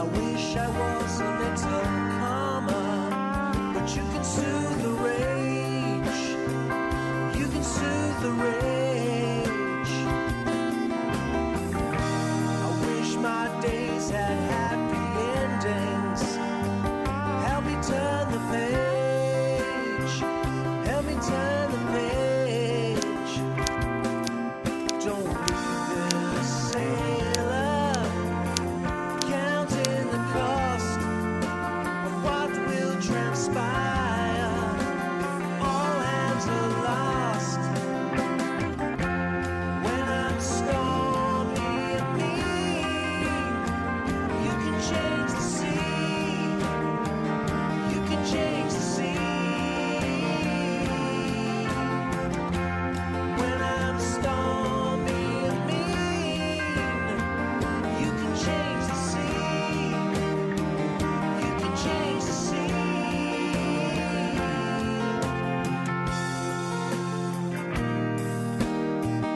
wish I was a little calmer, but you can soothe the rage. You can soothe the rage. I wish my days had happy endings. Help me turn the page. Help me turn the page. Don't leave this sailor counting the cost of what will transpire if all hands are lost. When I'm stormy and mean, you can change the sea. You can change the sea. When I'm stormy and mean, you can change the sea. You can change the sea.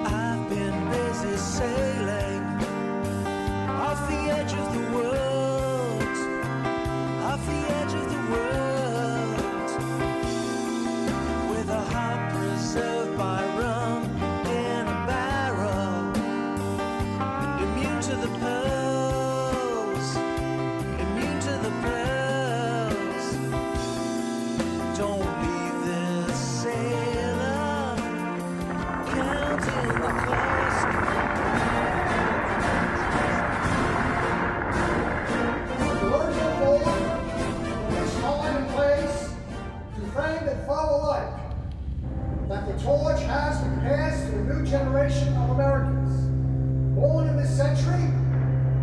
I've been busy sailing off the edge of the world, off the edge of the world, with a heart preserved by rum in a barrel, immune to the pearls, immune to the pearls. Don't leave this sailor counting the cost. The words are formed in this time and place to frame and follow alike that the torch has been passed to a new generation of Americans, born in this century,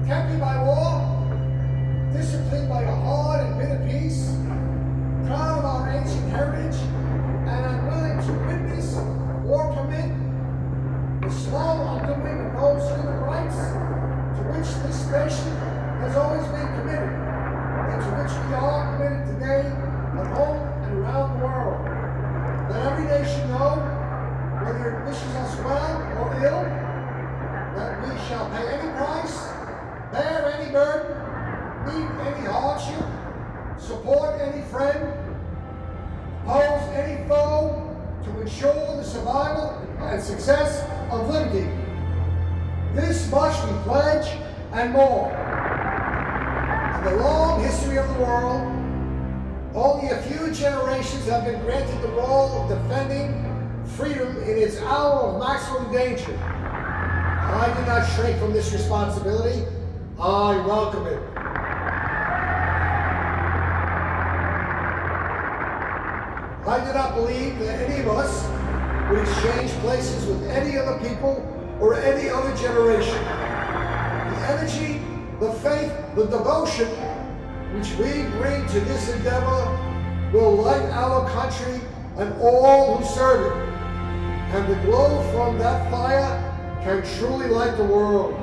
tempted by war, disciplined by a hard and bitter peace, proud of our ancient heritage, and unwilling to witness or permit the slow undoing of those human rights to which this nation has always been committed, and to which we are committed today at home and around the world. Let every nation know, whether it wishes us well or ill, that we shall pay any price, bear any burden, meet any hardship, support any friend, oppose any foe to ensure the survival and success of liberty. This much we pledge and more. In the long history of the world, only a few generations have been granted the role of defending freedom in its hour of maximum danger. I do not shrink from this responsibility. I welcome it. I do not believe that any of us would exchange places with any other people or any other generation. The energy, the faith, the devotion which we bring to this endeavor will light our country and all who serve it. And the glow from that fire can truly light the world.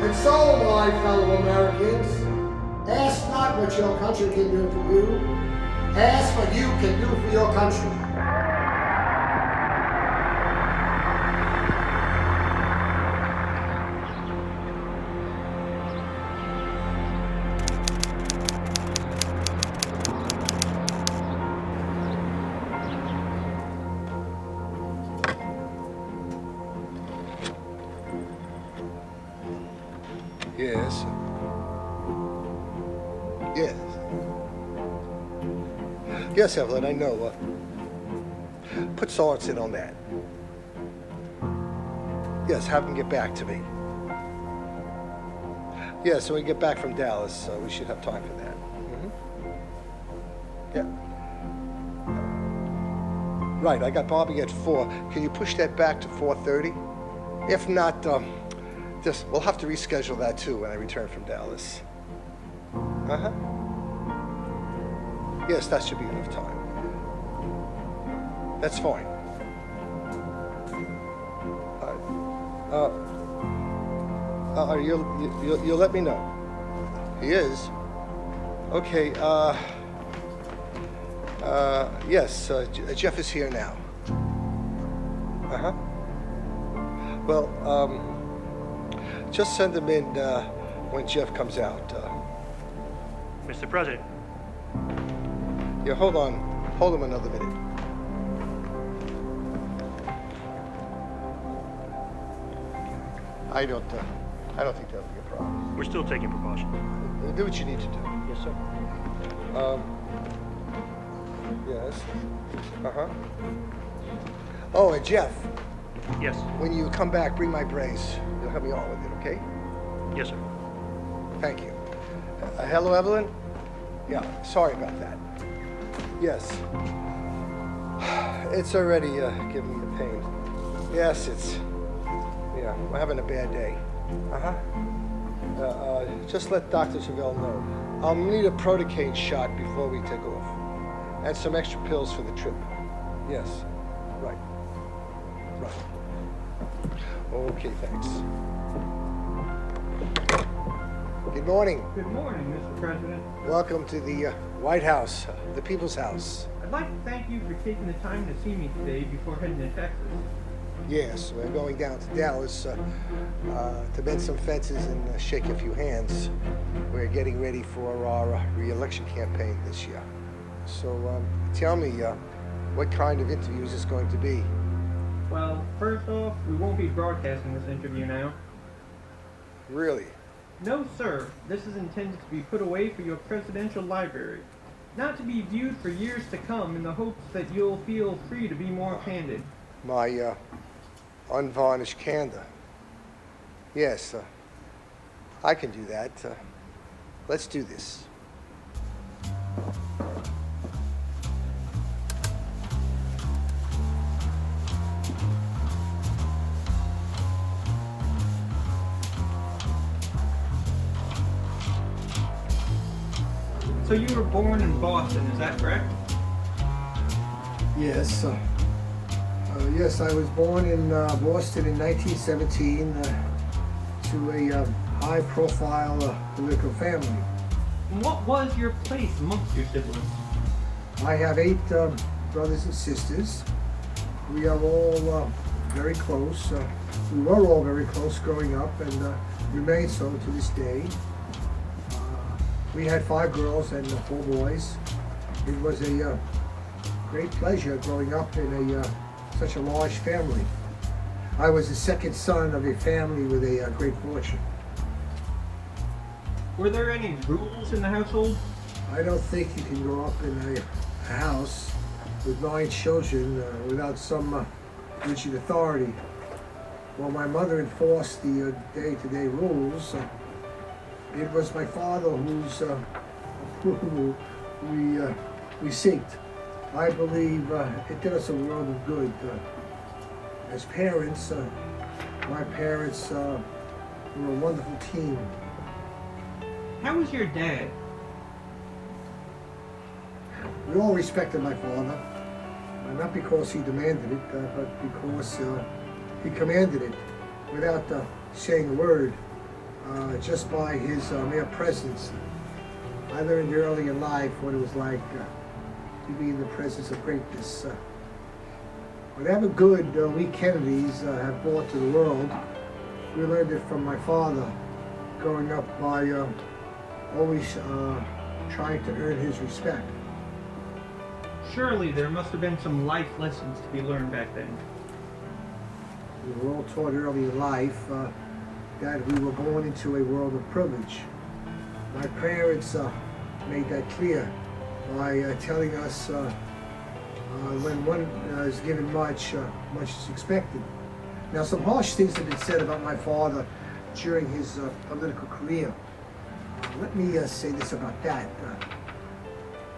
And so, my fellow Americans, ask not what your country can do for you, ask what you can do for your country. Yes. Yes. Yes, Evelyn, I know. Put Sorensen on that. Yes, have him get back to me. Yes, when we get back from Dallas, we should have time for that. Yeah. Right, I got Bobby at 4. Can you push that back to 4:30? If not, we'll have to reschedule that too when I return from Dallas. Uh-huh. Yes, that should be enough time. That's fine. You'll let me know. He is? Okay, yes, Jeff is here now. Uh-huh. Well, just send them in when Jeff comes out. Mr. President, Yeah, hold on. Hold him another minute. I don't think that'll be a problem. we're still taking precautions. Do what you need to do. Yes, sir. Yes. Uh-huh. Oh, and Jeff, Yes. when you come back, bring my brace. You'll help me on with it, okay? Yes, sir. Thank you. Hello, Evelyn? Yeah, sorry about that. Yes. It's already giving me the pain. Yes, yeah, I'm having a bad day. Just let Dr. Tavell know. I'll need a Protocaine shot before we take off. And some extra pills for the trip. Yes, right. Okay, thanks. Good morning. Good morning, Mr. President. Welcome to the White House, the People's House. I'd like to thank you for taking the time to see me today before heading to Texas. Yes, we're going down to Dallas to mend some fences and shake a few hands. We're getting ready for our re-election campaign this year. So tell me, what kind of interview is this going to be? Well, first off, we won't be broadcasting this interview now. Really? No, sir. This is intended to be put away for your presidential library, not to be viewed for years to come in the hopes that you'll feel free to be more candid. My unvarnished candor. Yes, I can do that. Let's do this. So you were born in Boston, is that correct? Yes. Yes, I was born in Boston in 1917 to a high-profile political family. And what was your place amongst your siblings? I have 8 brothers and sisters. We are all very close. We were all very close growing up and remain so to this day. We had 5 girls and 4 boys. It was a great pleasure growing up in such a large family. I was the second son of a family with a great fortune. Were there any rules in the household? I don't think you can grow up in a house with 9 children without some rigid authority. While my mother enforced the day-to-day rules, it was my father who we seeked. I believe it did us a world of good. As parents, my parents were a wonderful team. How was your dad? We all respected my father, not because he demanded it, but because he commanded it without saying a word, just by his mere presence. I learned early in life what it was like to be in the presence of greatness. Whatever good we Kennedys have brought to the world, we learned it from my father, growing up by always trying to earn his respect. Surely there must have been some life lessons to be learned back then. We were all taught early in life that we were born into a world of privilege. My parents made that clear by telling us when one is given much, much is expected. Now, some harsh things have been said about my father during his political career. Let me say this about that.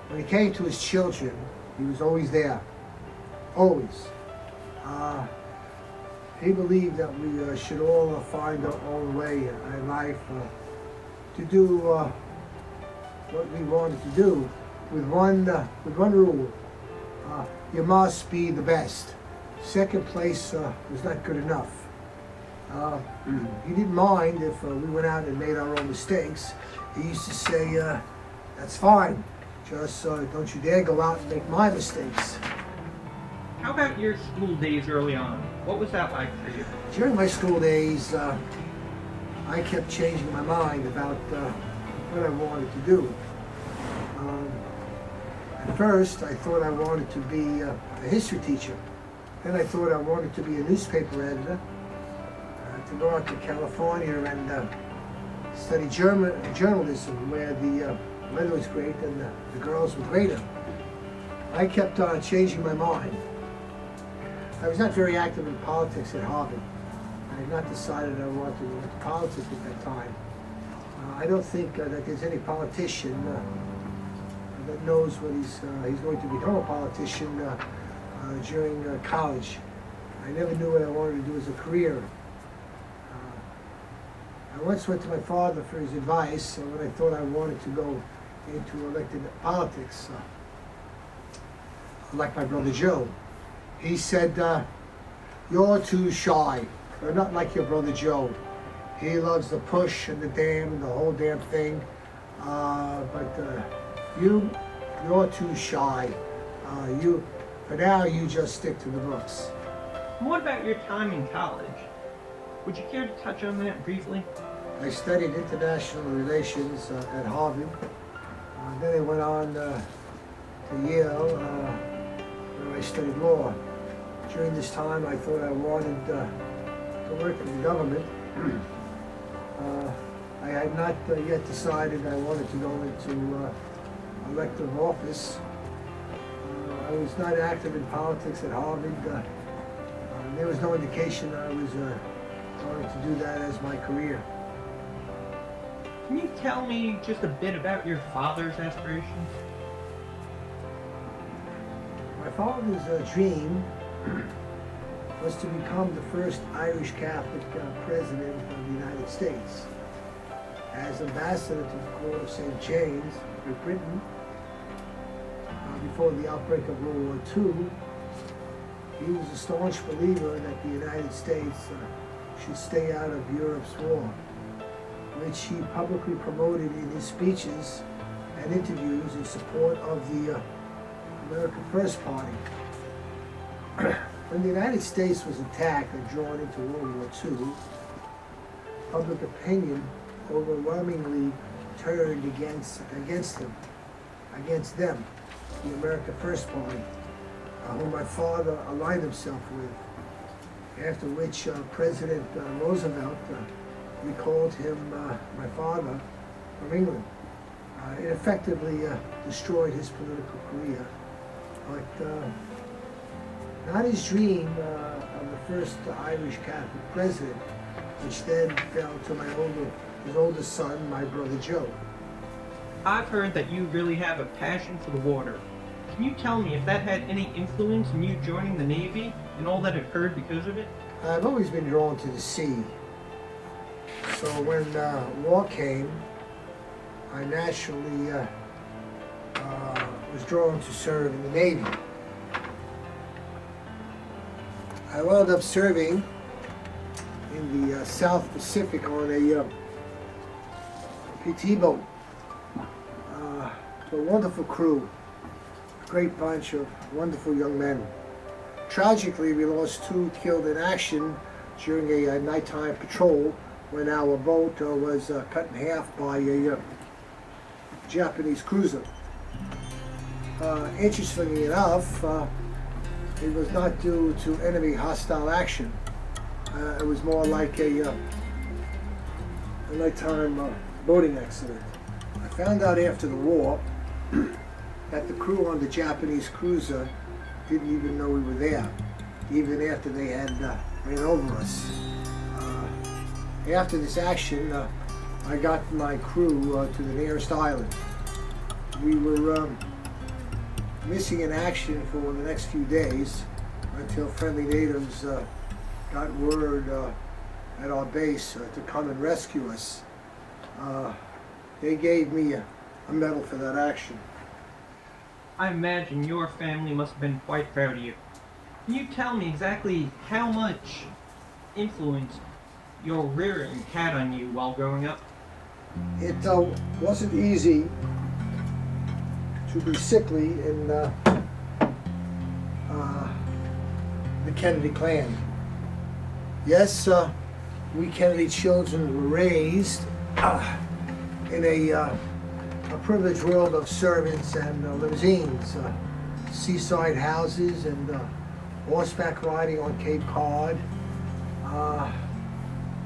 When it came to his children, he was always there. Always. He believed that we should all find our own way in life to do what we wanted to do with one rule. You must be the best. Second place was not good enough. He didn't mind if we went out and made our own mistakes. He used to say, that's fine, just don't you dare go out and make my mistakes. How about your school days early on? What was that like for you? During my school days, I kept changing my mind about what I wanted to do. At first, I thought I wanted to be a history teacher. Then I thought I wanted to be a newspaper editor, to go out to California and study journalism, where the weather was great and the girls were greater. I kept on changing my mind. I was not very active in politics at Harvard. I had not decided I wanted to go into politics at that time. I don't think that there's any politician that knows what he's going to become a politician during college. I never knew what I wanted to do as a career. I once went to my father for his advice when I thought I wanted to go into elected politics, like my brother Joe. He said, "You're too shy. You're not like your brother Joe. He loves the push and the damn and the whole damn thing. But you're too shy. For now, you just stick to the books." And what about your time in college? Would you care to touch on that briefly? I studied international relations at Harvard. Then I went on to Yale, where I studied law. During this time, I thought I wanted to work in the government. I had not yet decided I wanted to go into elective office. I was not active in politics at Harvard. There was no indication I was going to do that as my career. Can you tell me just a bit about your father's aspirations? My father's dream was to become the first Irish Catholic president of the United States. As ambassador to the court of St. James, Great Britain, before the outbreak of World War II, he was a staunch believer that the United States should stay out of Europe's war, which he publicly promoted in his speeches and interviews in support of the America First Party. When the United States was attacked and drawn into World War II, public opinion overwhelmingly turned against them, the America First Party, whom my father aligned himself with, after which President Roosevelt recalled him, my father, from England. It effectively destroyed his political career, but not his dream of the first Irish Catholic president, which then fell to his oldest son, my brother Joe. I've heard that you really have a passion for the water. Can you tell me if that had any influence in you joining the Navy and all that occurred because of it? I've always been drawn to the sea. So when war came, I naturally was drawn to serve in the Navy. I wound up serving in the South Pacific on a PT boat. A wonderful crew, a great bunch of wonderful young men. Tragically, we lost 2 killed in action during a nighttime patrol when our boat was cut in half by a Japanese cruiser. Interestingly enough, it was not due to enemy hostile action. It was more like a nighttime boating accident. I found out after the war that the crew on the Japanese cruiser didn't even know we were there, even after they had ran over us. After this action, I got my crew to the nearest island. We were missing in action for the next few days until friendly natives got word at our base to come and rescue us. They gave me a medal for that action. I imagine your family must have been quite proud of you. Can you tell me exactly how much influence your rearing had on you while growing up? It wasn't easy to be sickly in the Kennedy clan. Yes, we Kennedy children were raised in a privileged world of servants and limousines, seaside houses, and horseback riding on Cape Cod.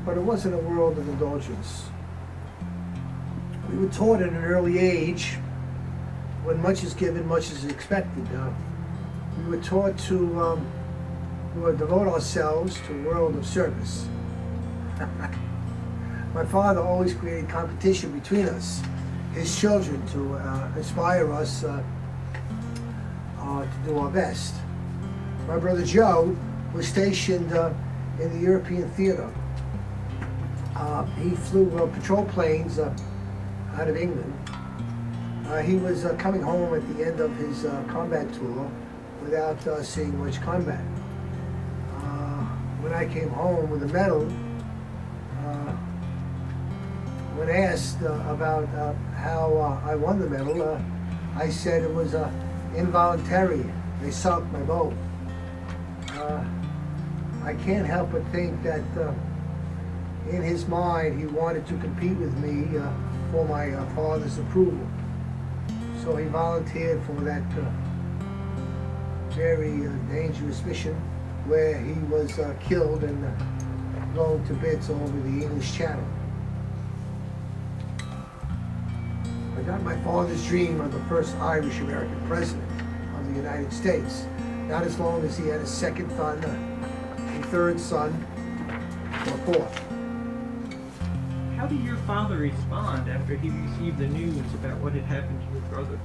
But it wasn't a world of indulgence. We were taught at an early age, when much is given, much is expected. We were taught to devote ourselves to a world of service. My father always created competition between us, his children, to inspire us to do our best. My brother Joe was stationed in the European theater. He flew patrol planes out of England. He was coming home at the end of his combat tour without seeing much combat. When I came home with a medal, when asked about how I won the medal, I said it was involuntary. They sunk my boat. I can't help but think that in his mind he wanted to compete with me for my father's approval. So he volunteered for that very dangerous mission, where he was killed and blown to bits over the English Channel. I got my father's dream of the first Irish American president of the United States. Not as long as he had a second son, a third son, or fourth. How did your father respond after he received the news about what had happened to your brother?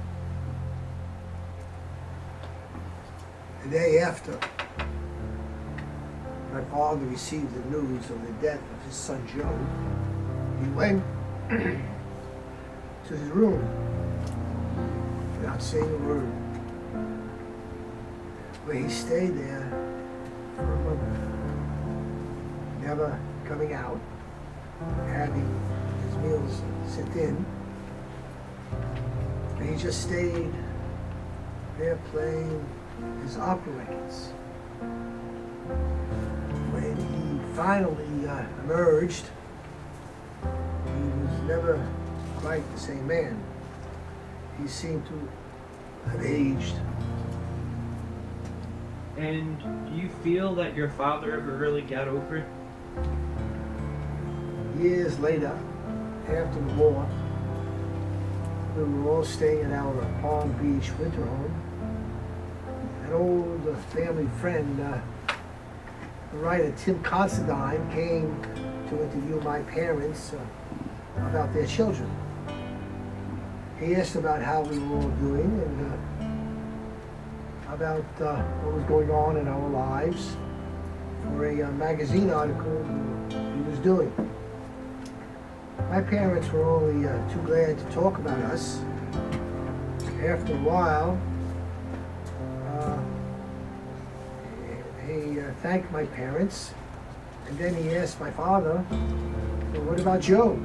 The day after my father received the news of the death of his son Joe, he went to his room without saying a word, where he stayed there for a month, never coming out, having his meals sent in. And he just stayed there playing his opera records. When he finally emerged, he was never quite the same man. He seemed to have aged. And do you feel that your father ever really got over it? Years later, after the war, we were all staying in our Palm Beach winter home. An old family friend, the writer Tim Considine, came to interview my parents about their children. He asked about how we were all doing and about what was going on in our lives for a magazine article he was doing. My parents were only too glad to talk about us. After a while, he thanked my parents, and then he asked my father, well, what about Joe?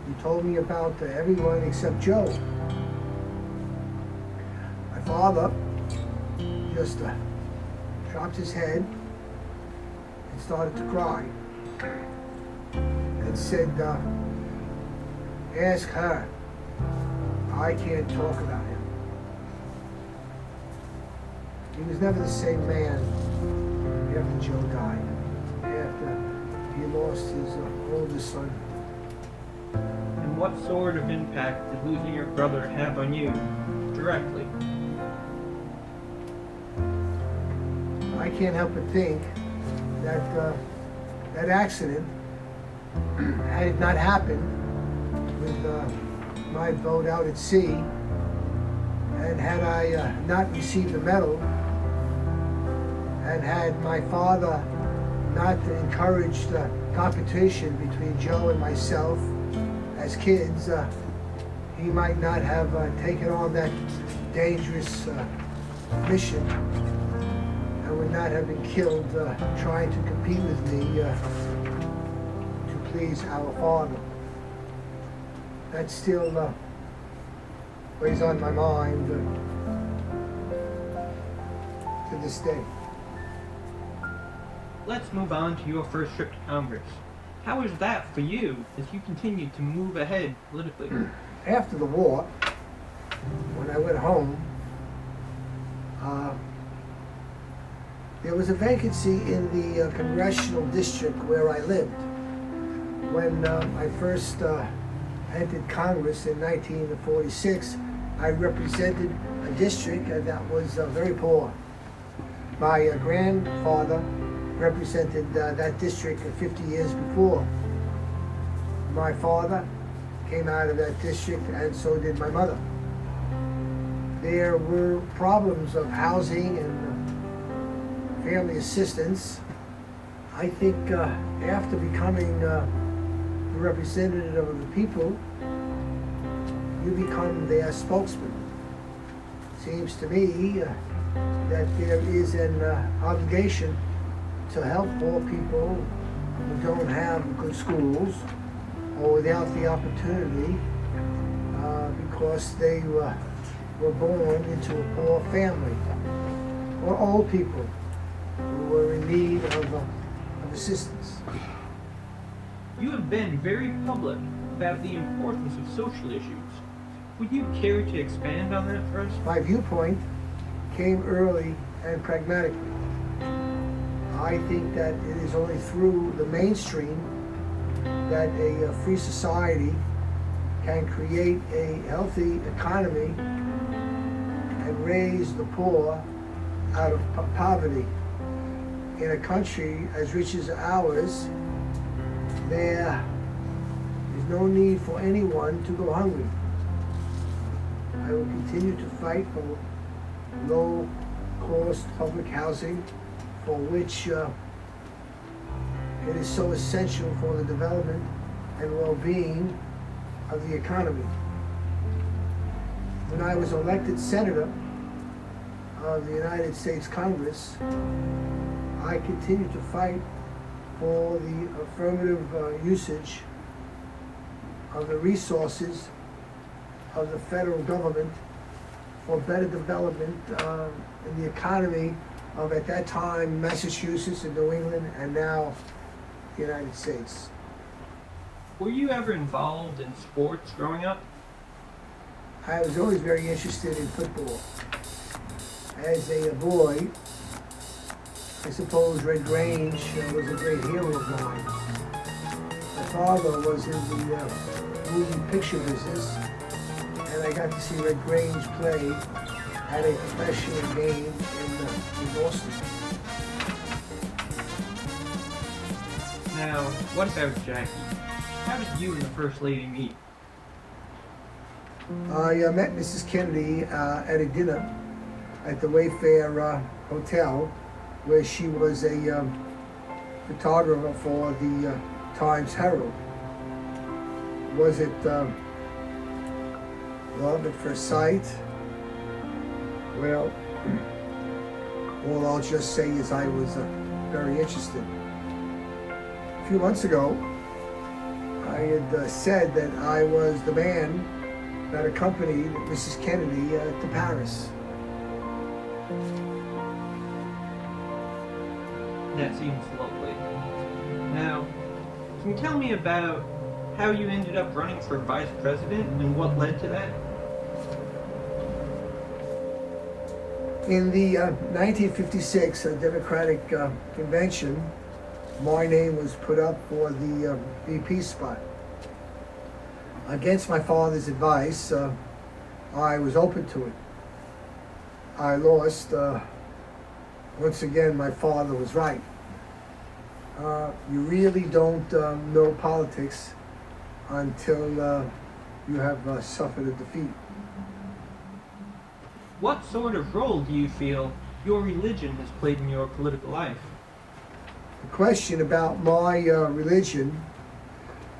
He told me about everyone except Joe. My father just dropped his head and started to cry and said, ask her. I can't talk about him. He was never the same man after Joe died, after he lost his oldest son. And what sort of impact did losing your brother have on you, directly? I can't help but think that that accident, had it not happened with my boat out at sea, and had I not received the medal, and had my father not encouraged competition between Joe and myself as kids, he might not have taken on that dangerous mission and would not have been killed trying to compete with me to please our father. That still weighs on my mind to this day. let's move on to your first trip to Congress. How was that for you as you continued to move ahead politically? After the war, when I went home, there was a vacancy in the congressional district where I lived. When I first entered Congress in 1946, I represented a district that was very poor. My grandfather represented that district 50 years before. My father came out of that district, and so did my mother. There were problems of housing and family assistance. I think after becoming the representative of the people, you become their spokesman. Seems to me that there is an obligation to help poor people who don't have good schools or without the opportunity because they were born into a poor family, or old people who were in need of assistance. You have been very public about the importance of social issues. Would you care to expand on that for us? My viewpoint came early and pragmatically. I think that it is only through the mainstream that a free society can create a healthy economy and raise the poor out of poverty. In a country as rich as ours, there is no need for anyone to go hungry. I will continue to fight for low-cost public housing, for which it is so essential for the development and well-being of the economy. When I was elected senator of the United States Congress, I continued to fight for the affirmative usage of the resources of the federal government for better development in the economy of, at that time, Massachusetts and New England, and now the United States. Were you ever involved in sports growing up? I was always very interested in football. As a boy, I suppose Red Grange was a great hero of mine. My father was in the movie picture business, and I got to see Red Grange play at a professional game in Boston. Now, what about Jackie? How did you and the First Lady meet? I met Mrs. Kennedy at a dinner at the Wayfair Hotel, where she was a photographer for the Times Herald. Was it love at first sight? Well, all I'll just say is I was very interested. A few months ago, I had said that I was the man that accompanied Mrs. Kennedy to Paris. That seems lovely. Now, can you tell me about how you ended up running for vice president and what led to that? In the 1956 Democratic Convention, my name was put up for the VP spot. Against my father's advice, I was open to it. I lost. Once again, my father was right. You really don't know politics until you have suffered a defeat. What sort of role do you feel your religion has played in your political life? The question about my religion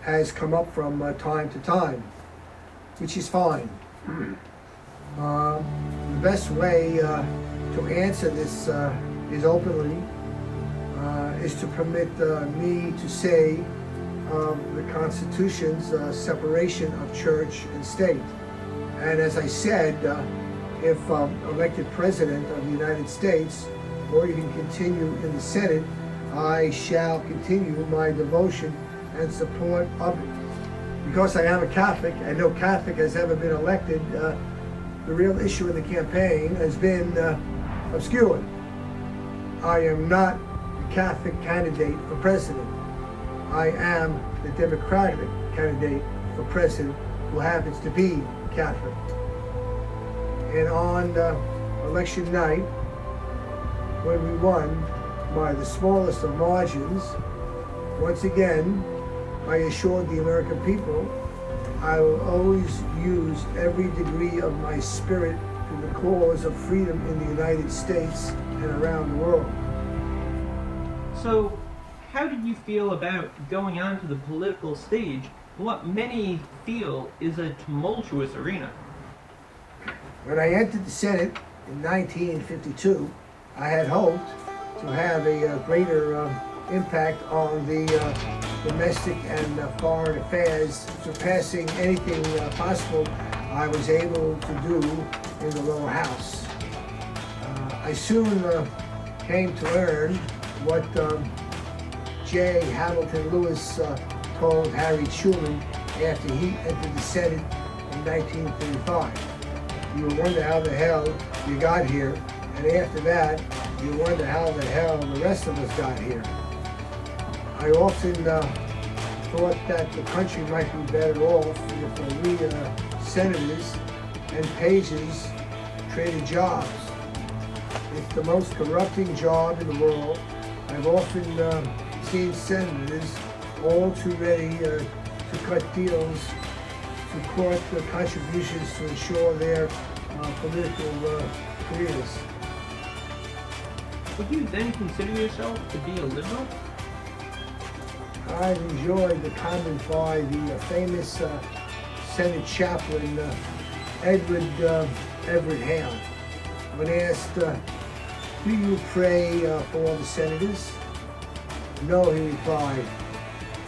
has come up from time to time, which is fine. The best way to answer this is openly, is to permit me to say the Constitution's separation of church and state. And as I said, if elected President of the United States, or even continue in the Senate, I shall continue my devotion and support of it. Because I am a Catholic, and no Catholic has ever been elected, the real issue in the campaign has been obscured. I am not the Catholic candidate for president. I am the Democratic candidate for president who happens to be Catholic. And on election night, when we won by the smallest of margins, once again, I assured the American people I will always use every degree of my spirit to the cause of freedom in the United States and around the world. So, how did you feel about going onto the political stage, what many feel is a tumultuous arena? When I entered the Senate in 1952, I had hoped to have a greater impact on the domestic and foreign affairs, surpassing anything possible I was able to do in the lower house. I soon came to learn what J. Hamilton Lewis told Harry Truman after he entered the Senate in 1935. You will wonder how the hell you got here, and after that, you wonder how the hell the rest of us got here. I often thought that the country might be better off if we senators and pages traded jobs. It's the most corrupting job in the world. I've often seen senators all too ready to cut deals to court the contributions to ensure their political careers. Would you then consider yourself to be a liberal? I've enjoyed the comment by the famous Senate chaplain Edward Everett Hale. When asked, do you pray for all the senators? No, he replied,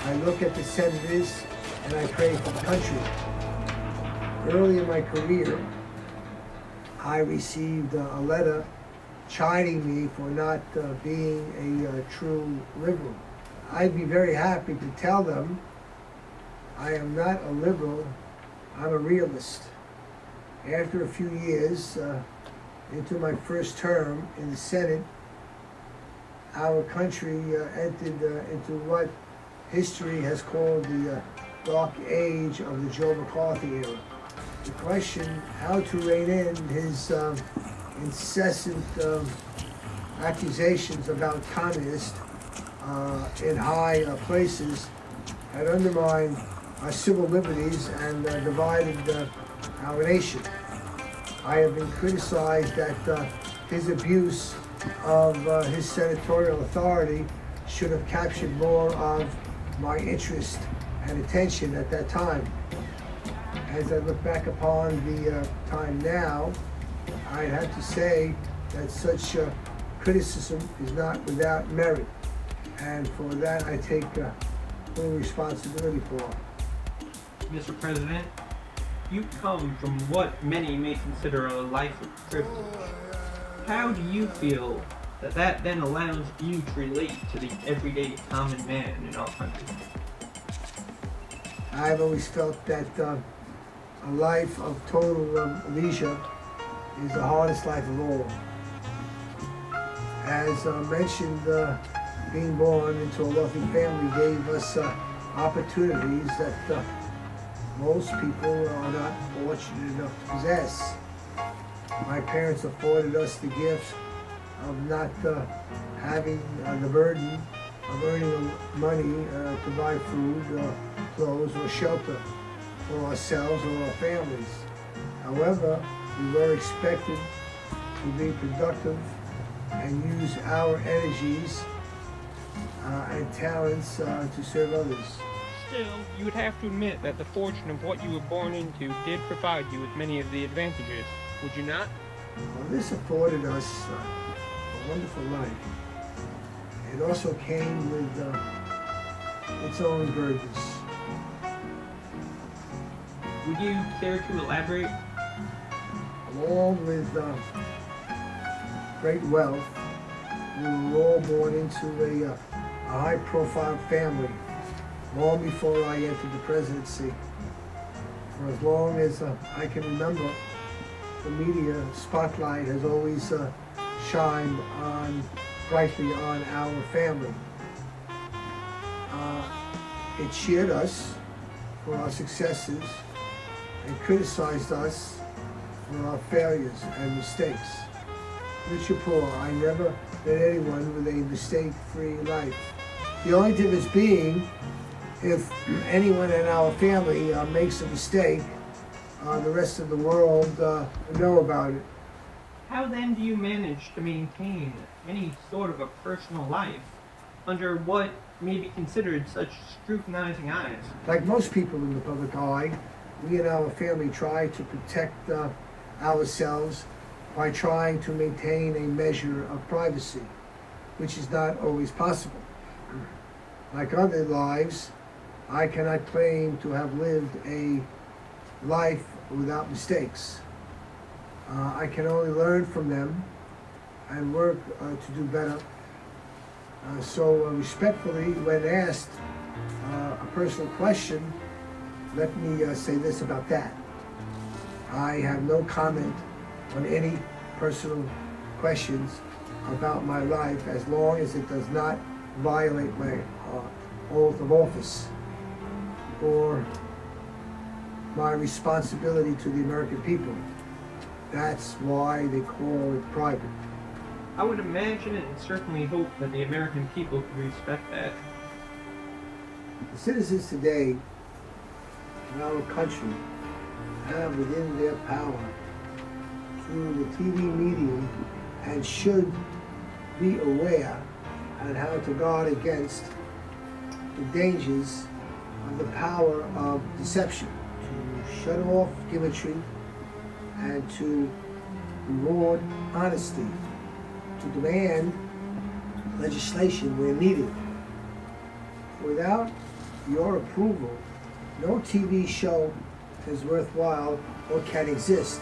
I look at the senators and I pray for the country. Early in my career, I received a letter chiding me for not being a true liberal. I'd be very happy to tell them I am not a liberal, I'm a realist. After a few years into my first term in the Senate, our country entered into what history has called the dark age of the Joe McCarthy era. The question how to rein in his incessant accusations about communists in high places had undermined our civil liberties and divided our nation. I have been criticized that his abuse of his senatorial authority should have captured more of my interest and attention at that time. As I look back upon the time now, I'd have to say that such criticism is not without merit, and for that I take full responsibility for. Mr. President, you come from what many may consider a life of privilege. How do you feel that then allows you to relate to the everyday common man in our country? I've always felt that a life of total leisure is the hardest life of all. As mentioned, being born into a wealthy family gave us opportunities that most people are not fortunate enough to possess. My parents afforded us the gift of not having the burden of earning money to buy food, clothes, or shelter for ourselves or our families. However, we were expected to be productive and use our energies and talents to serve others. Still, you would have to admit that the fortune of what you were born into did provide you with many of the advantages, would you not? Well, this afforded us a wonderful life. It also came with its own burdens. Would you care to elaborate? Along with great wealth, we were all born into a high-profile family long before I entered the presidency. For as long as I can remember, the media spotlight has always shined brightly on our family. It cheered us for our successes and criticized us for our failures and mistakes. Rich or poor, I never met anyone with a mistake-free life. The only difference being, if anyone in our family makes a mistake, the rest of the world know about it. How then do you manage to maintain any sort of a personal life under what may be considered such scrutinizing eyes? Like most people in the public eye, we and our family try to protect ourselves by trying to maintain a measure of privacy, which is not always possible. Like other lives, I cannot claim to have lived a life without mistakes. I can only learn from them and work to do better. So respectfully, when asked a personal question, let me say this about that. I have no comment on any personal questions about my life as long as it does not violate my oath of office or my responsibility to the American people. That's why they call it private. I would imagine and certainly hope that the American people could respect that. The citizens today in our country have within their power through the TV medium and should be aware on how to guard against the dangers of the power of deception, to shut off gimmickry and to reward honesty, to demand legislation where needed. Without your approval, no TV show is worthwhile or can exist,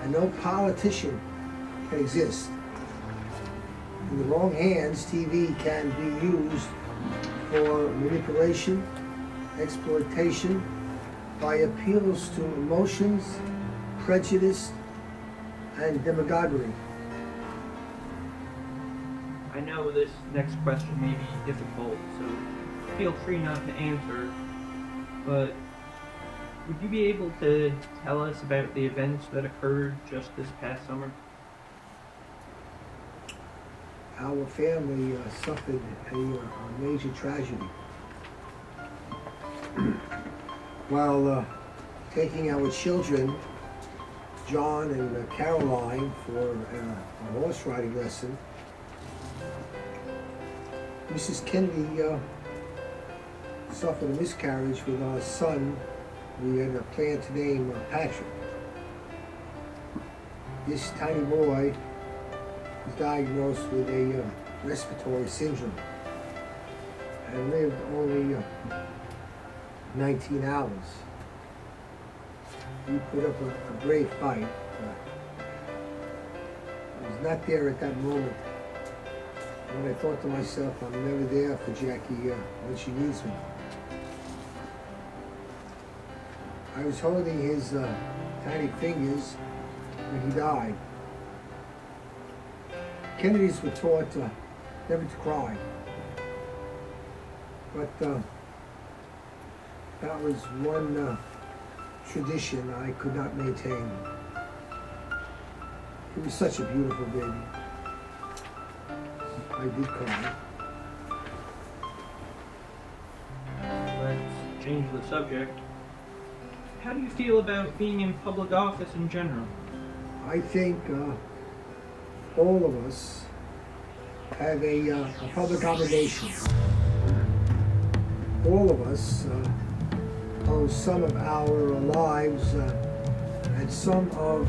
and no politician can exist. In the wrong hands, TV can be used for manipulation, exploitation, by appeals to emotions, prejudice, and demagoguery. I know this next question may be difficult, so feel free not to answer, but would you be able to tell us about the events that occurred just this past summer? Our family suffered a major tragedy. While taking our children, John and Caroline, for a horse riding lesson, Mrs. Kennedy suffered a miscarriage with our son. We had planned to name Patrick. This tiny boy was diagnosed with a respiratory syndrome and lived only 19 hours. We put up a brave fight. I was not there at that moment. When I thought to myself, I'm never there for Jackie when she needs me. I was holding his tiny fingers when he died. Kennedys were taught never to cry. But that was one tradition I could not maintain. He was such a beautiful baby. I did cry. Let's change the subject. How do you feel about being in public office in general? I think all of us have a public obligation. All of us owe some of our lives and some of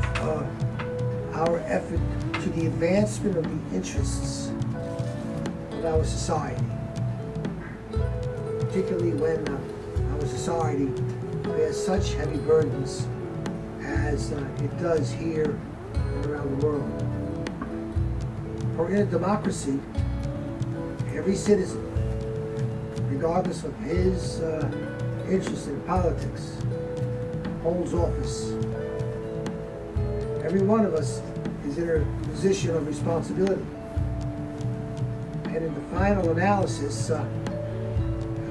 our effort to the advancement of the interests of our society, particularly when our society bears such heavy burdens as it does here and around the world. For in a democracy, every citizen, regardless of his interest in politics, holds office. Every one of us is in a position of responsibility. And in the final analysis, the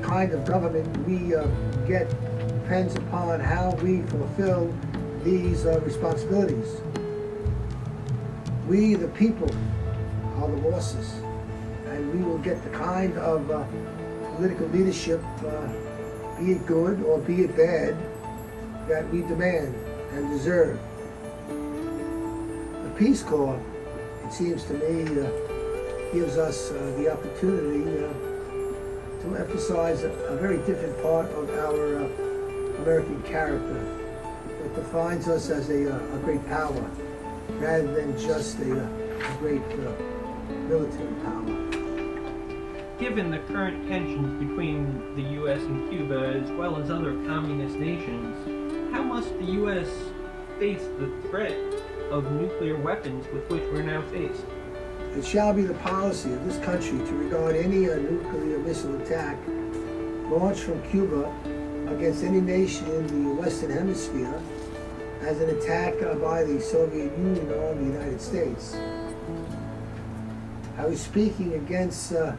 kind of government we get depends upon how we fulfill these responsibilities. We, the people, are the bosses, and we will get the kind of political leadership, be it good or be it bad, that we demand and deserve. The Peace Corps, it seems to me, gives us the opportunity to emphasize a very different part of our American character that defines us as a great power rather than just a great military power. Given the current tensions between the U.S. and Cuba, as well as other communist nations, how must the U.S. face the threat of nuclear weapons with which we're now faced? It shall be the policy of this country to regard any nuclear missile attack launched from Cuba against any nation in the Western Hemisphere as an attack by the Soviet Union or the United States. I was speaking against the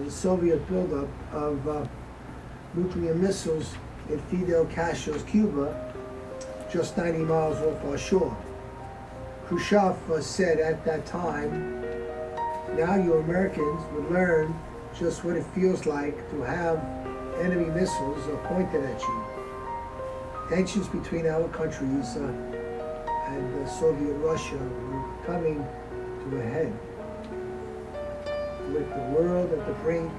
Soviet buildup of nuclear missiles in Fidel Castro's Cuba, just 90 miles off our shore. Khrushchev said at that time, now you Americans would learn just what it feels like to have enemy missiles pointed at you. Tensions between our countries and Soviet Russia were coming to a head. With the world at the brink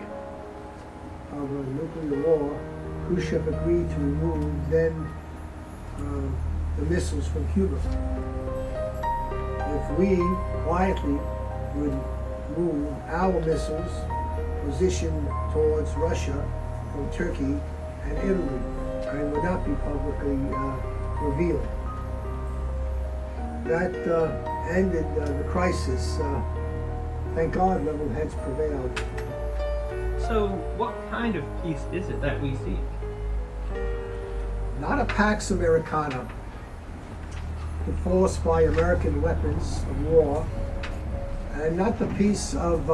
of a nuclear war, Khrushchev agreed to remove then the missiles from Cuba. If we quietly would move our missiles positioned towards Russia from Turkey and Italy, and would not be publicly revealed. That ended the crisis. Thank God level heads prevailed. So, what kind of peace is it that we seek? Not a Pax Americana, enforced by American weapons of war, and not the peace of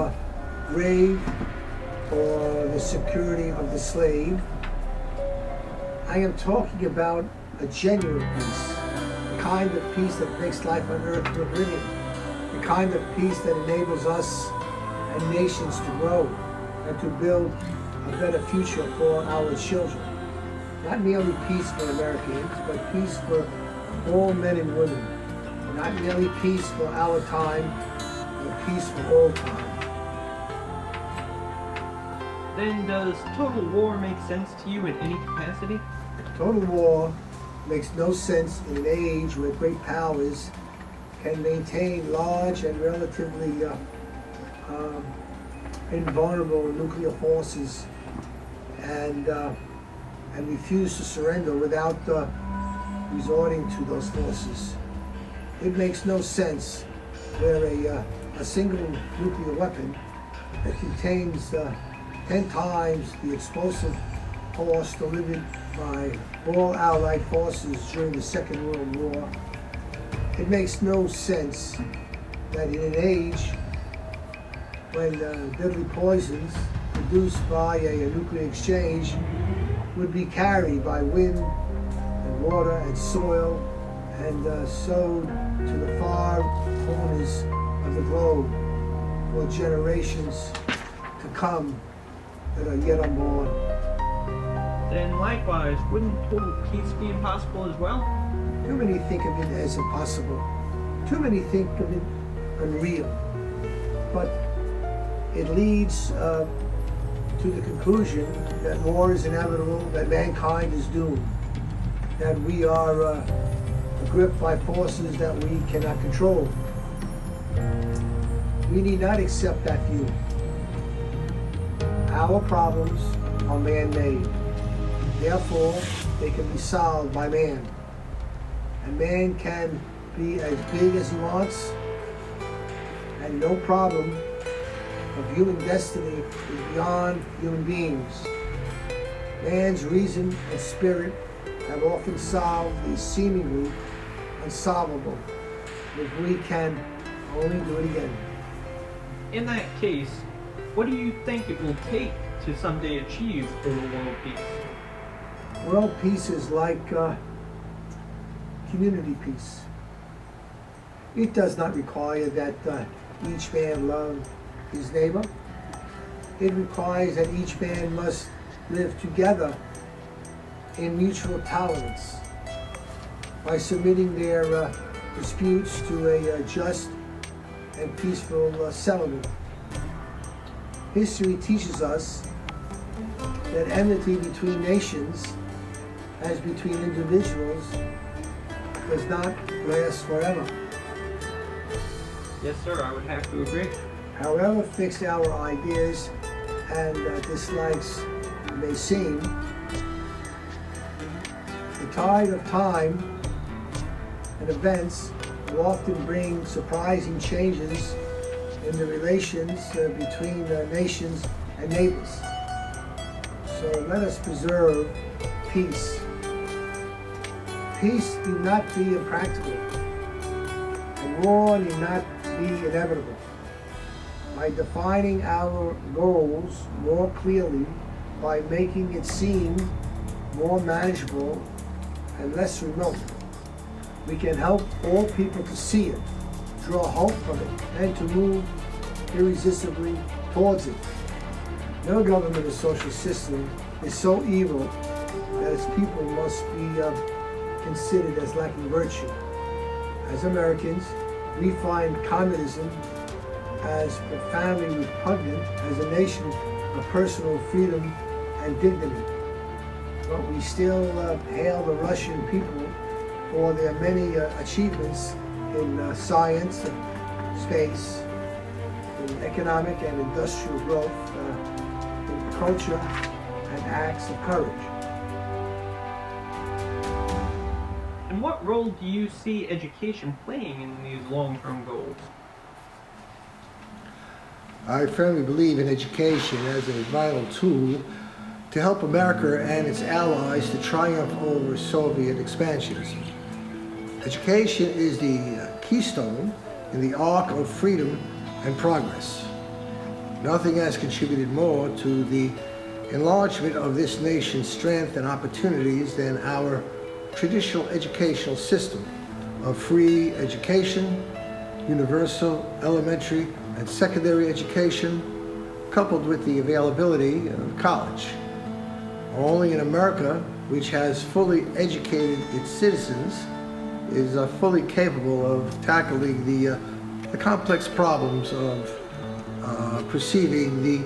grave or the security of the slave. I am talking about a genuine peace, the kind of peace that makes life on earth worth living, the kind of peace that enables us and nations to grow and to build a better future for our children. Not merely peace for Americans, but peace for all men and women. Not merely peace for our time, but peace for all time. Then does total war make sense to you in any capacity? Total war makes no sense in an age where great powers can maintain large and relatively invulnerable nuclear forces and refuse to surrender without resorting to those forces. It makes no sense where a single nuclear weapon that contains 10 times the explosive force delivered by all Allied forces during the Second World War. It makes no sense that in an age when deadly poisons produced by a nuclear exchange would be carried by wind and water and soil and sowed to the far corners of the globe for generations to come that are yet unborn. Then likewise, wouldn't total peace be impossible as well? Too many think of it as impossible. Too many think of it unreal. But it leads to the conclusion that war is inevitable, that mankind is doomed, that we are gripped by forces that we cannot control. We need not accept that view. Our problems are man-made. Therefore, they can be solved by man. And man can be as big as he wants, and no problem of human destiny is beyond human beings. Man's reason and spirit have often solved the seemingly unsolvable, if we can only do it again. In that case, what do you think it will take to someday achieve total world peace? World peace is like community peace. It does not require that each man love his neighbor. It requires that each man must live together in mutual tolerance by submitting their disputes to a just and peaceful settlement. History teaches us that enmity between nations, as between individuals, does not last forever. Yes, sir, I would have to agree. However fixed our ideas and dislikes may seem, the tide of time and events will often bring surprising changes in the relations between nations and neighbors. So let us preserve peace. Peace need not be impractical, and war need not be inevitable. By defining our goals more clearly, by making it seem more manageable and less remote, we can help all people to see it, draw hope from it, and to move irresistibly towards it. No government or social system is so evil that its people must be considered as lacking virtue. As Americans, we find communism as profoundly repugnant as a nation of personal freedom and dignity. But we still hail the Russian people for their many achievements in science, space, in economic and industrial growth, in culture and acts of courage. And what role do you see education playing in these long-term goals? I firmly believe in education as a vital tool to help America and its allies to triumph over Soviet expansionism. Education is the keystone in the arc of freedom and progress. Nothing has contributed more to the enlargement of this nation's strength and opportunities than our traditional educational system of free education, universal elementary and secondary education, coupled with the availability of college. Only in America, which has fully educated its citizens, is fully capable of tackling the complex problems of perceiving the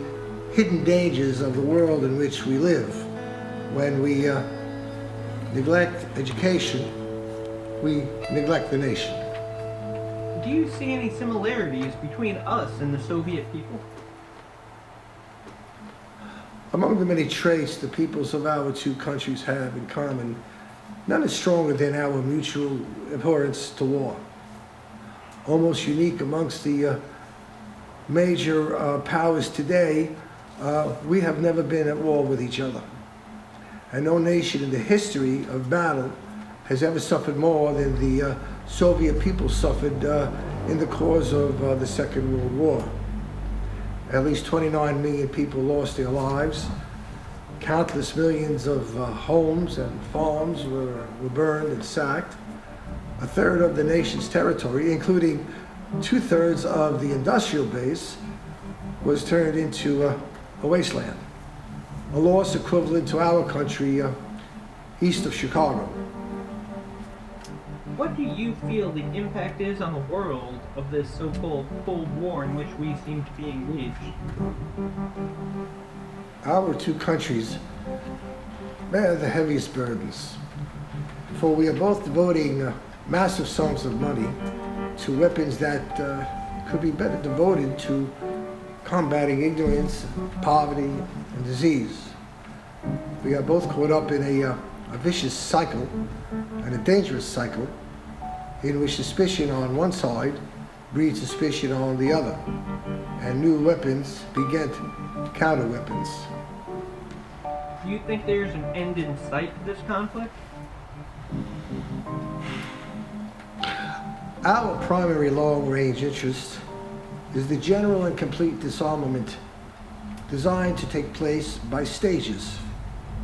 hidden dangers of the world in which we live. When we neglect education, we neglect the nation. Do you see any similarities between us and the Soviet people? Among the many traits the peoples of our two countries have in common, none is stronger than our mutual abhorrence to war. Almost unique amongst the major powers today, we have never been at war with each other. And no nation in the history of battle has ever suffered more than the Soviet people suffered in the cause of the Second World War. At least 29 million people lost their lives. Countless millions of homes and farms were burned and sacked. A third of the nation's territory, including 2/3 of the industrial base, was turned into a wasteland. A loss equivalent to our country east of Chicago. What do you feel the impact is on the world of this so-called Cold War in which we seem to be engaged? Our two countries bear the heaviest burdens, for we are both devoting massive sums of money to weapons that could be better devoted to combating ignorance, poverty, and disease. We are both caught up in a vicious cycle and a dangerous cycle in which suspicion on one side breed suspicion on the other, and new weapons beget counter weapons. Do you think there's an end in sight to this conflict? Our primary long-range interest is the general and complete disarmament designed to take place by stages,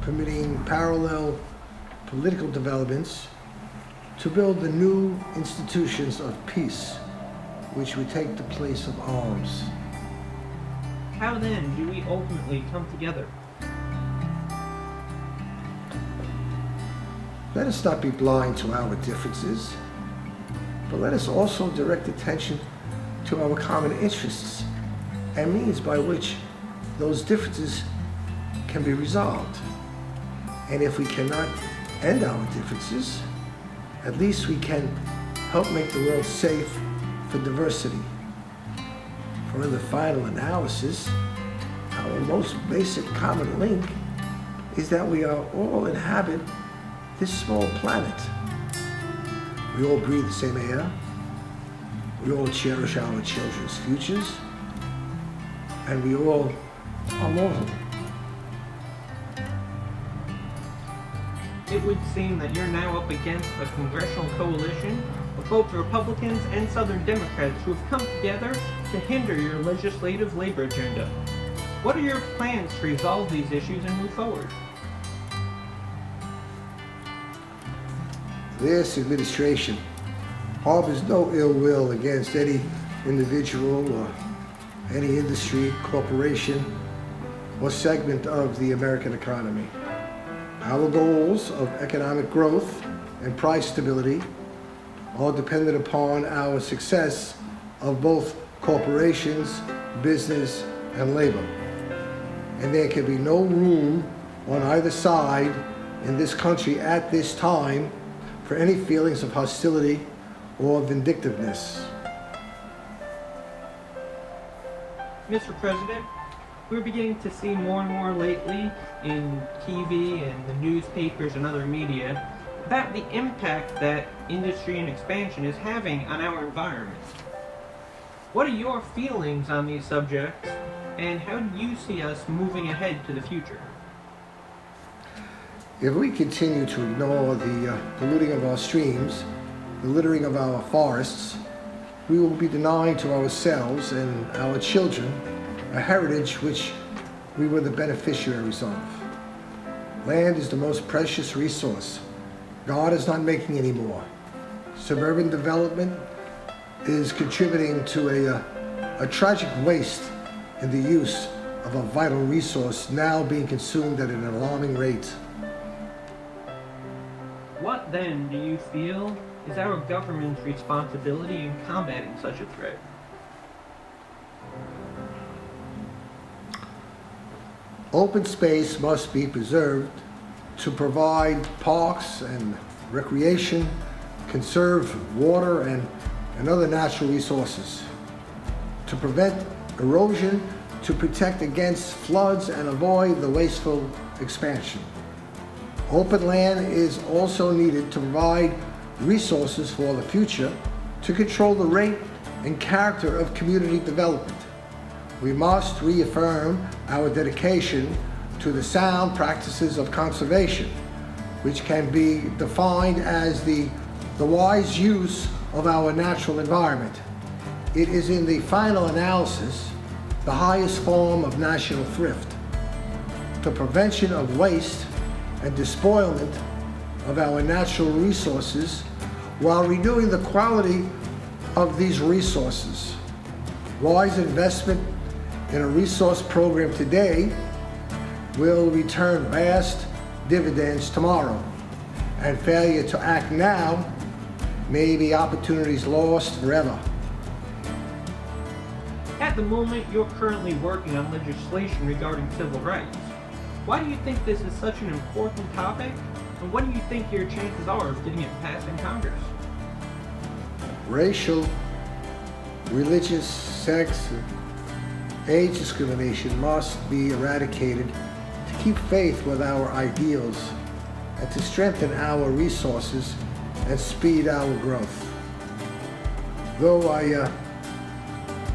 permitting parallel political developments to build the new institutions of peace, which would take the place of arms. How then do we ultimately come together? Let us not be blind to our differences, but let us also direct attention to our common interests and means by which those differences can be resolved. And if we cannot end our differences, at least we can help make the world safe for diversity. For in the final analysis, our most basic common link is that we are all inhabit this small planet. We all breathe the same air. We all cherish our children's futures. And we all are mortal. It would seem that you're now up against a congressional coalition of both Republicans and Southern Democrats who have come together to hinder your legislative labor agenda. What are your plans to resolve these issues and move forward? This administration harbors no ill will against any individual or any industry, corporation, or segment of the American economy. Our goals of economic growth and price stability are dependent upon our success of both corporations, business, and labor. And there can be no room on either side in this country at this time for any feelings of hostility or vindictiveness. Mr. President, we're beginning to see more and more lately in TV and the newspapers and other media about the impact that industry and expansion is having on our environment. What are your feelings on these subjects, and how do you see us moving ahead to the future? If we continue to ignore the polluting of our streams, the littering of our forests, we will be denying to ourselves and our children a heritage which we were the beneficiaries of. Land is the most precious resource. God is not making any more. Suburban development is contributing to a tragic waste in the use of a vital resource now being consumed at an alarming rate. What then do you feel is our government's responsibility in combating such a threat? Open space must be preserved to provide parks and recreation, conserve water and other natural resources, to prevent erosion, to protect against floods and avoid the wasteful expansion. Open land is also needed to provide resources for the future to control the rate and character of community development. We must reaffirm our dedication to the sound practices of conservation, which can be defined as the wise use of our natural environment. It is in the final analysis the highest form of national thrift. The prevention of waste and despoilment of our natural resources while renewing the quality of these resources. Wise investment in a resource program today will return vast dividends tomorrow, and failure to act now may be opportunities lost forever. At the moment, you're currently working on legislation regarding civil rights. Why do you think this is such an important topic, and what do you think your chances are of getting it passed in Congress? Racial, religious, sex, and age discrimination must be eradicated to keep faith with our ideals and to strengthen our resources and speed our growth. Though I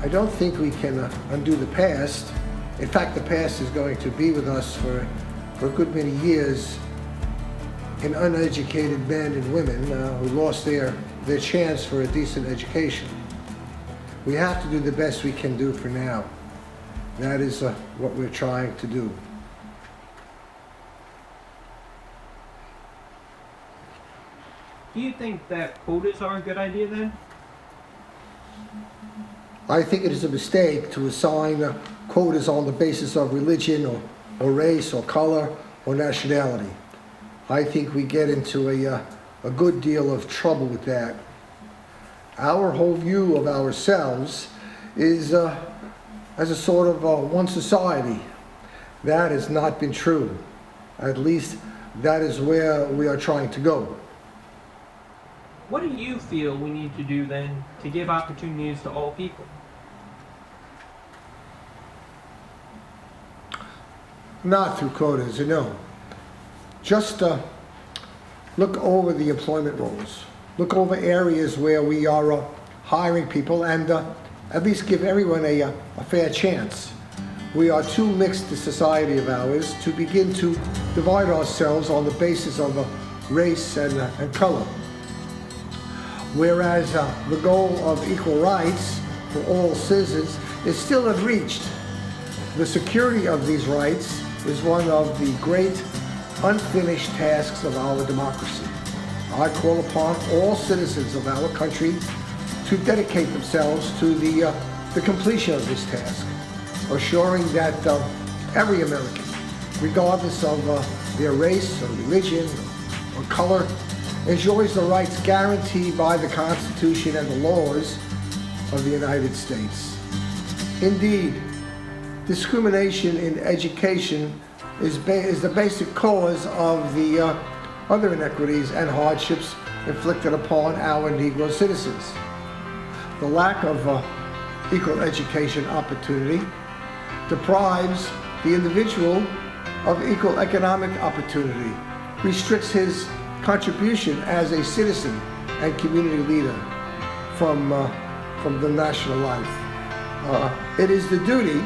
I don't think we can undo the past. In fact, the past is going to be with us for a good many years in uneducated men and women who lost their chance for a decent education. We have to do the best we can do for now. That is what we're trying to do. Do you think that quotas are a good idea then? I think it is a mistake to assign quotas on the basis of religion or race or color or nationality. I think we get into a good deal of trouble with that. Our whole view of ourselves is as a sort of one society. That has not been true. At least that is where we are trying to go. What do you feel we need to do then to give opportunities to all people? Not through quotas, no. Just look over the employment rolls. Look over areas where we are hiring people and at least give everyone a fair chance. We are too mixed a society of ours to begin to divide ourselves on the basis of race and color. Whereas the goal of equal rights for all citizens is still unreached. The security of these rights is one of the great unfinished tasks of our democracy. I call upon all citizens of our country to dedicate themselves to the completion of this task, assuring that every American, regardless of their race or religion or color, enjoys the rights guaranteed by the Constitution and the laws of the United States. Indeed, discrimination in education is the basic cause of the other inequities and hardships inflicted upon our Negro citizens. The lack of equal education opportunity deprives the individual of equal economic opportunity, restricts his contribution as a citizen and community leader from the national life. It is the duty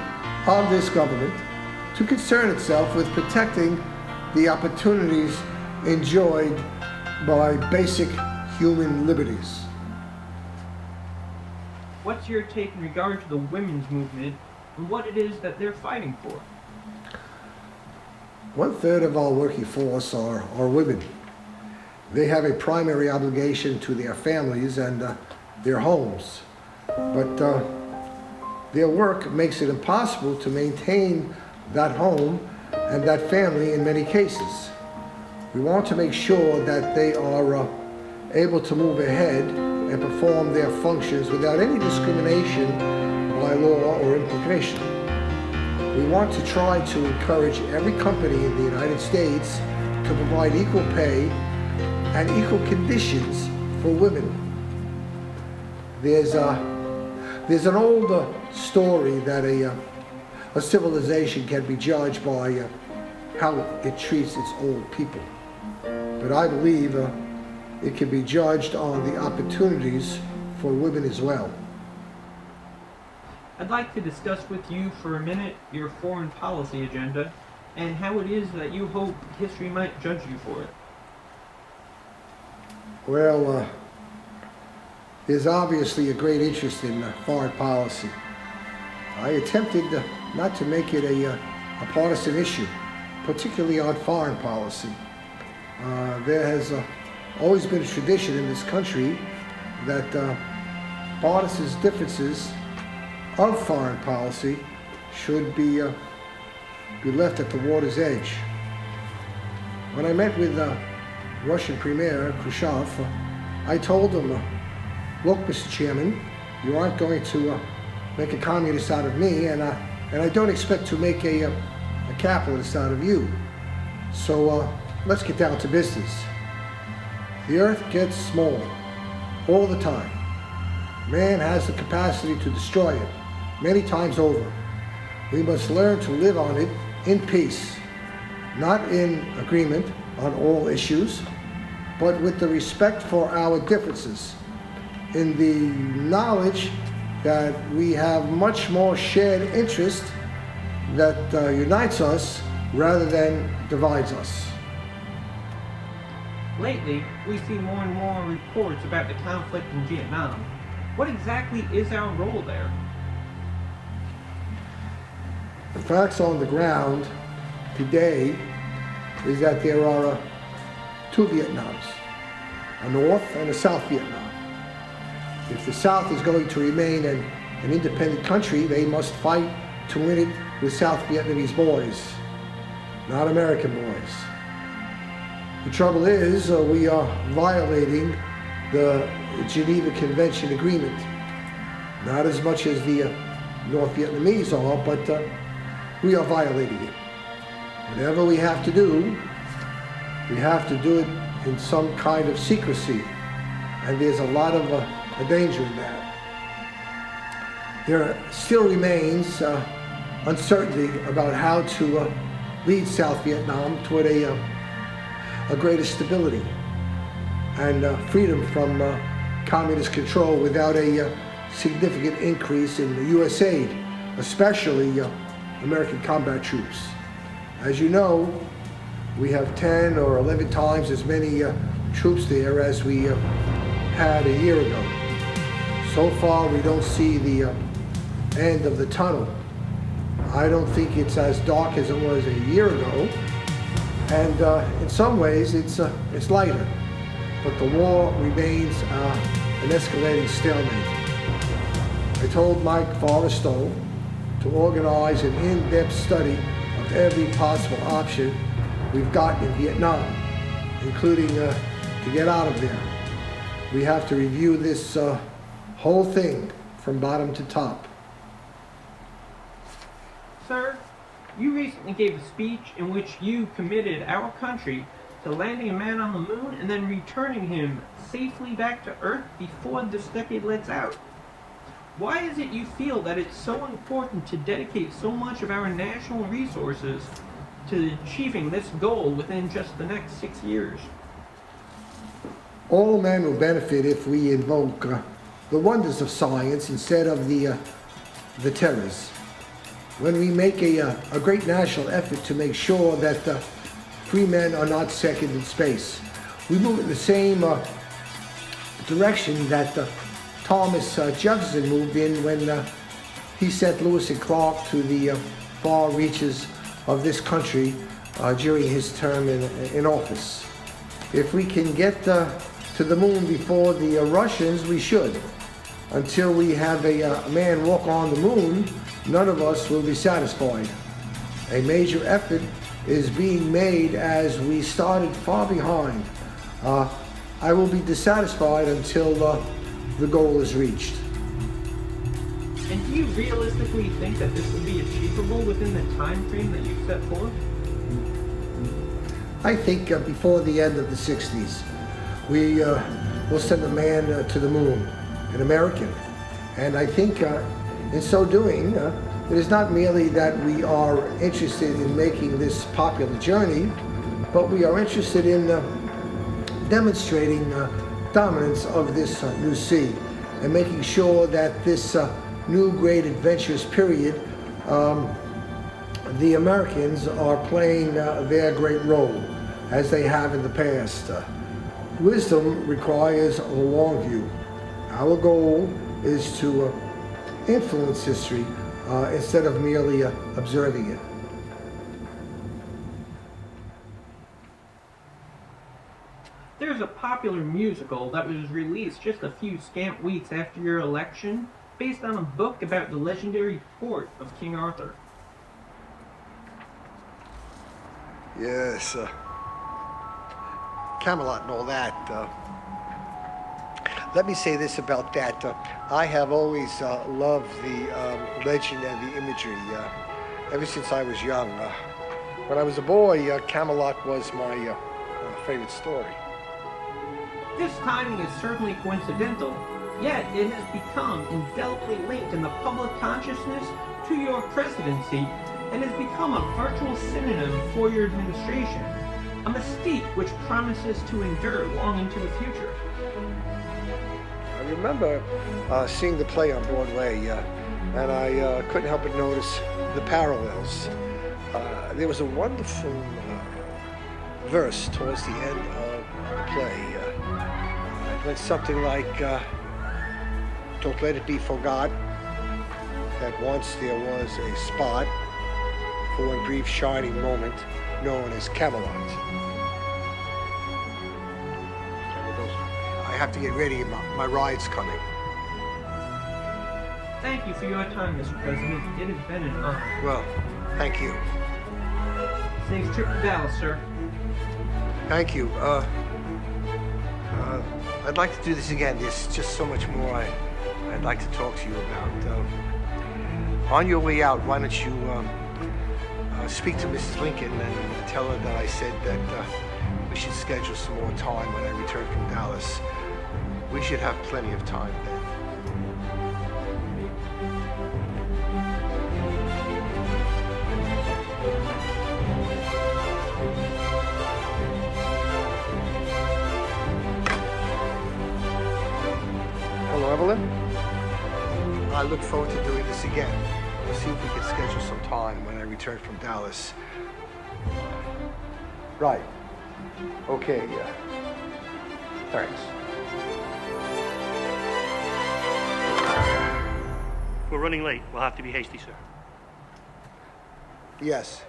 of this government to concern itself with protecting the opportunities enjoyed by basic human liberties. What's your take in regard to the women's movement and what it is that they're fighting for? 1/3 of our working force are women. They have a primary obligation to their families and their homes, but their work makes it impossible to maintain that home and that family in many cases. We want to make sure that they are able to move ahead and perform their functions without any discrimination by law or implication. We want to try to encourage every company in the United States to provide equal pay and equal conditions for women. There's an old story that a civilization can be judged by how it treats its old people. But I believe it can be judged on the opportunities for women as well. I'd like to discuss with you for a minute your foreign policy agenda and how it is that you hope history might judge you for it. Well, there's obviously a great interest in foreign policy. I attempted not to make it a partisan issue, particularly on foreign policy. There has always been a tradition in this country that partisan differences of foreign policy should be left at the water's edge. When I met with Russian Premier Khrushchev, I told him, look, Mr. Chairman, you aren't going to make a communist out of me, and I don't expect to make a capitalist out of you. So let's get down to business. The earth gets small all the time. Man has the capacity to destroy it many times over. We must learn to live on it in peace, not in agreement on all issues, but with the respect for our differences, in the knowledge that we have much more shared interest that unites us rather than divides us. Lately, we see more and more reports about the conflict in Vietnam. What exactly is our role there? The facts on the ground today is that there are two Vietnams, a North and a South Vietnam. If the South is going to remain an independent country, they must fight to win it with South Vietnamese boys, not American boys. The trouble is, we are violating the Geneva Convention agreement. Not as much as the North Vietnamese are, but we are violating it. Whatever we have to do it in some kind of secrecy, and there's a lot of a danger in that. There still remains uncertainty about how to lead South Vietnam toward a greater stability and freedom from communist control without a significant increase in U.S. aid, especially American combat troops. As you know, we have 10 or 11 times as many troops there as we had a year ago. So far, we don't see the end of the tunnel. I don't think it's as dark as it was a year ago, and in some ways it's lighter, but the war remains an escalating stalemate. I told Mike Forrestow to organize an in-depth study of every possible option we've got in Vietnam, including to get out of there. We have to review this whole thing from bottom to top. Sir, you recently gave a speech in which you committed our country to landing a man on the moon and then returning him safely back to Earth before this decade lets out. Why is it you feel that it's so important to dedicate so much of our national resources to achieving this goal within just the next 6 years? All men will benefit if we invoke the wonders of science instead of the terrors. When we make a great national effort to make sure that free men are not second in space, we move in the same direction that Thomas Jefferson moved in when he sent Lewis and Clark to the far reaches of this country during his term in office. If we can get to the moon before the Russians, we should. Until we have a man walk on the moon, none of us will be satisfied. A major effort is being made as we started far behind. I will be dissatisfied until the goal is reached. And do you realistically think that this will be achievable within the time frame that you've set forth? I think before the end of the 60s, we will send a man to the moon, an American. And I think in so doing, it is not merely that we are interested in making this popular journey, but we are interested in demonstrating dominance of this new sea and making sure that this new great adventurous period, the Americans are playing their great role as they have in the past. Wisdom requires a long view. Our goal is to influence history instead of merely observing it. There's a popular musical that was released just a few scant weeks after your election, based on a book about the legendary court of King Arthur. Yes, Camelot and all that. Let me say this about that. I have always loved the legend and the imagery ever since I was young. When I was a boy, Camelot was my favorite story. This timing is certainly coincidental, yet it has become indelibly linked in the public consciousness to your presidency and has become a virtual synonym for your administration, a mystique which promises to endure long into the future. I remember seeing the play on Broadway, and I couldn't help but notice the parallels. There was a wonderful verse towards the end of the play. It went something like, "Don't let it be forgot that once there was a spot for one brief shining moment known as Camelot." I have to get ready. My ride's coming. Thank you for your time, Mr. President. It has been an honor. Well, thank you. Safe trip to Dallas, sir. Thank you. I'd like to do this again. There's just so much more I'd like to talk to you about. On your way out, why don't you speak to Mrs. Lincoln and tell her that I said that we should schedule some more time when I return from Dallas. We should have plenty of time then. Hello, Evelyn. I look forward to doing this again. We'll see if we can schedule some time when I return from Dallas. Right. Okay, thanks. We're running late. We'll have to be hasty, sir. Yes.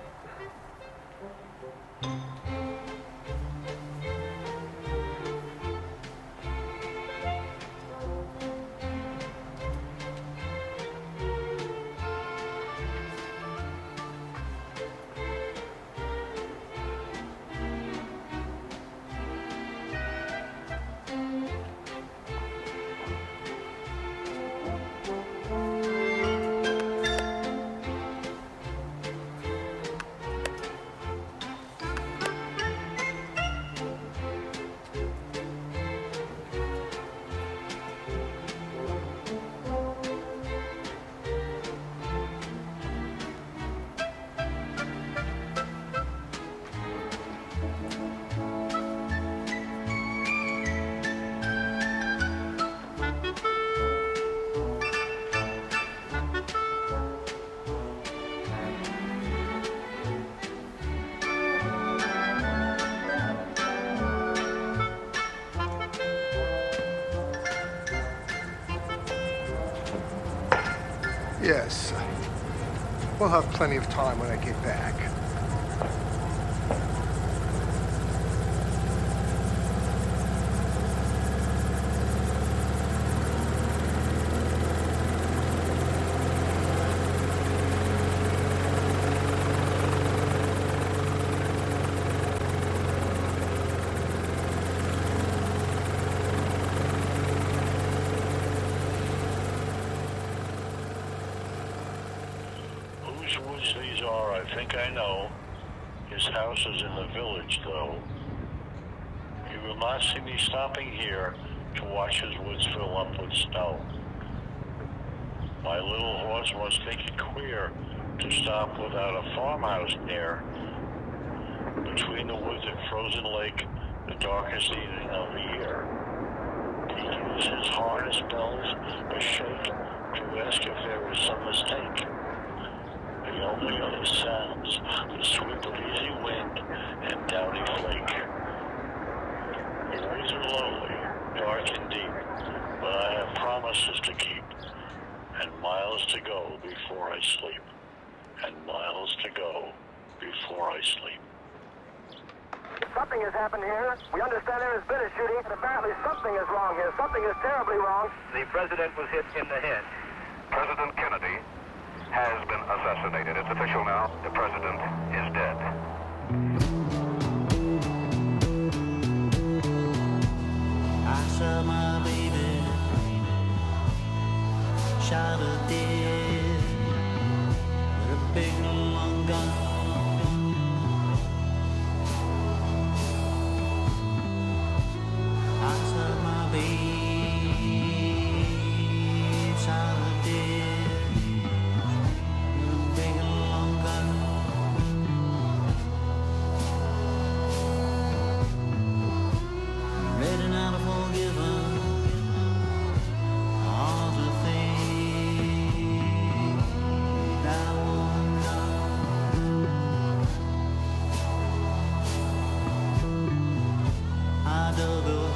Yes. We'll have plenty of time when I get back. Whose woods these are, I think I know. His house is in the village, though. You will not see me stopping here to watch his woods fill up with snow. My little horse must think it queer to stop without a farmhouse near. Between the woods and frozen lake, the darkest evening of the year. He gives his harness bells a shake to ask if there is some mistake. The only other sounds, the sweep of easy wind and downy flake. The ways are lonely, dark and deep, but I have promises to keep, and miles to go before I sleep, and miles to go before I sleep. Something has happened here. We understand there has been a shooting, and apparently something is wrong here. Something is terribly wrong. The president was hit in the head. President Kennedy has been assassinated. It's official now. The president is dead. I saw my baby shot her dead with a big long gun. I saw my baby shot her dead with a big long gun. side of the